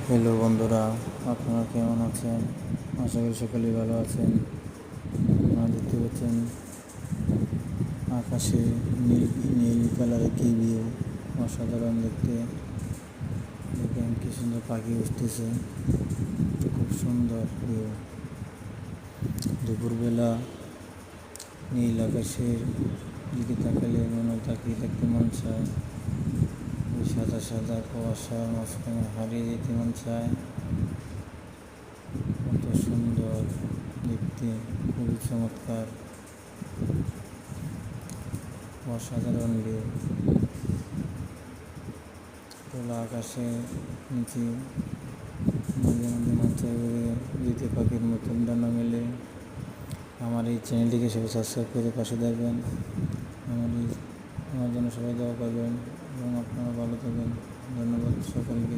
Hello বন্ধুরা, আপনারা কেমন আছেন? আশা করি সকলেই ভালো আছেন। আপনারা দেখতে পাচ্ছেন আকাশে নীল নীল কালারের কি ভিউ, অসাধারণ দেখতে। দেখেন কি সুন্দর পাখি উঠতেছে, খুব সুন্দর ভিউ। দুপুরবেলা নীল আকাশের দিকে তাকালে মনে তাকিয়ে থাকতে মন চায়। ওই সাদা সাদা কুয়াশার মাঝখানে হারিয়ে যেতে মন চায়। কত সুন্দর দেখতে, খুবই চমৎকার, অসাধারণ ভিউ। খোলা আকাশে নিচে মাঝে মাঝে মাথায় উড়ে যেতে পাখির মতন ডানা মেলে। আমার এই চ্যানেলটিকে সবাই সাবস্ক্রাইব করে পাশে থাকবেন। আমার জন্য সবাই দোয়া করবেন এবং আপনারা ভালো থাকবেন। ধন্যবাদ সকলকে।